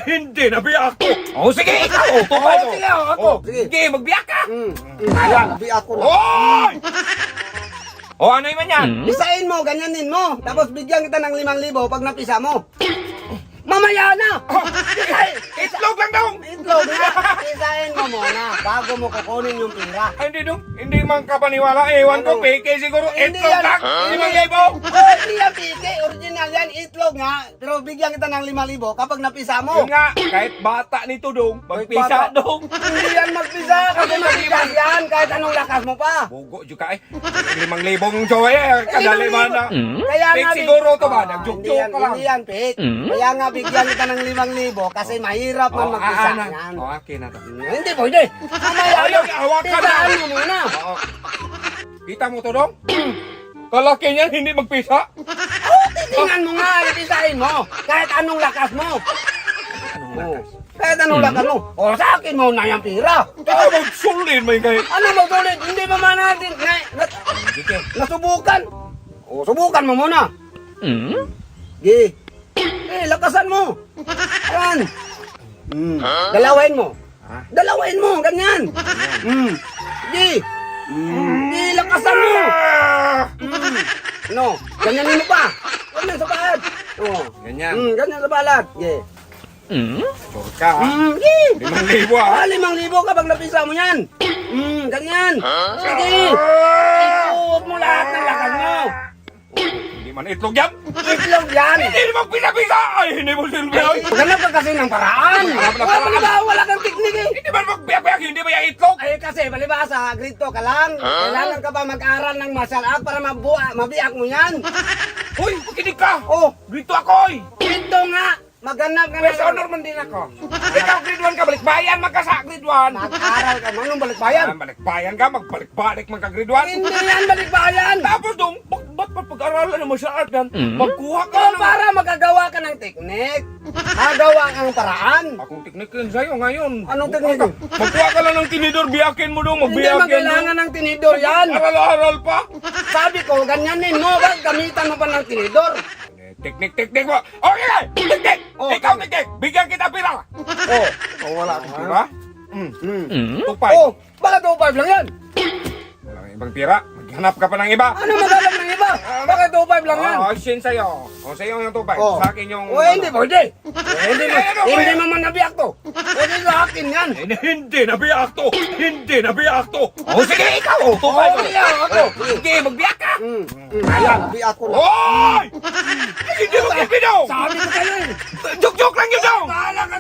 Hindi, nabiyak ko. Oh, sige, ikaw. Tupay mo. Sige, ako. Sige, magbiyak ka. Ayan, nabiyak ko na. Hoy! O, ano naman yan? Pisain mo, ganyanin mo. Tapos bigyan kita ng 5,000 pag napisa mo. Mamaya na! Itlog lang daw. Itlog na! Pisain mo muna bago mo kukunin yung pira. Ay, hindi man ka paniwala. Ewan ko, Ano? peke siguro. Hindi Itlog yan. lang. Hindi. 5,000. Oh, hindi yan pike. Original yan. Itlog nga. Pero bigyan kita ng 5,000 kapag napisa mo. Yun nga, kahit bata nito dong, magpisa bata. dong. Hindi yan magpisa. Kasi magpigas yan kahit anong lakas mo pa. Bugo, juga eh. 5,000 joy eh. Kadali man na. Kaya Fake nga, siguro to ba? hindi Nagjuk-juk yan, ka lang. hindi yan fake. Kaya nga bigyan kita ng 5,000 kasi mahirap man magpisa yan. O, akin na to. Hindi pwede. Mamaya Ayaw, na. hawakan na. Pisaan mo muna. Oo. Kita mo to dong? Kalaki niyan, hindi magpisa. Tingnan mo nga, ibisahin mo. Kahit anong lakas mo. Anong lakas? Kahit anong lakas mo. O sa akin mo na yung pira. Kaya magsulin mo yung kahit. Ano mo tulit? Hindi pa man natin Sige. nasubukan. O subukan mo muna. Gi. Lakasan mo. Ayan. Dalawin mo. Ha? Dalawin mo, ganyan. Gi. Gi, lakasan mo. No, ganyanin mo pa. Ganyan sa balat. Oh. Ganyan. Ganyan sa balat. Gi. Sure ka ha? Gi. 5,000 ha? 5,000 kapag napisa mo yan. Ganyan. Sige. Ikuot mo lahat ng lakas mo. Hindi man itlog yan. Itlog yan. Hindi naman pinapisa. Ay, hindi mo silbi. Ay. Maghanap ka kasi ng paraan. Hanap ng paraan. Wala kang teknik eh. Hindi man magbiyak-biyak. Hindi ba yung itlog? Ay kasi balibasa, grade 2 ka lang. Kailangan ka pa mag-aral ng martial art para mabiyak mo yan. Uy, makinig ka. Oh, Dito ako eh. grade 2 nga. Maghanap ka Pwes ng... honor man din ako. Ikaw grade 1 ka, balikbayan man ka sa grade 1. Mag-aral ka. Anong balikbayan? Balikbayan ka, magbalik-balik man ka grade 1. Hindi yan balikbayan. Tapos dong, ba't pag-aralan naman sa art yan? Magkuha ka O ng... para magagawa ka ng teknik. Magawa ang paraan. Akong teknik yun sa'yo ngayon. Anong teknik yun? Magkuha ka lang ng tinidor, biyakin mo dong, Hindi magbiyakin magkailangan ng tinidor yan. Aral-aral pa. Sabi ko, ganyanin mo. Wag gamitan mo pa ng tinidor. Teknik mo. Okay, teknik. Oh, Ikaw teknik. teknik. Bigyan kita pira. Oh, wala ka. Diba? Tupay. Oh, bakit 2.5 lang yan? Walang ibang pira. Maghanap ka pa ng iba. Ano maghanap ng iba? Bakit 2.5 lang yan? Oo, sin sa'yo. O, sa'yo yung tupay. Oh. Sa akin yung... Oh, hindi pwede. Hindi Ano, mo man nabiyak to. Pwede sa akin yan. Hindi, nabiyak to. Hindi, nabiyak to. O, sige, ikaw. Tupay mo. Biyak ako. Sige, magbiyak ka. Ayan, nabiyak ko na. Hoy! Hindi mo kipidaw. Sabi ko kayo eh. Joke-joke lang yun daw. Bahala ka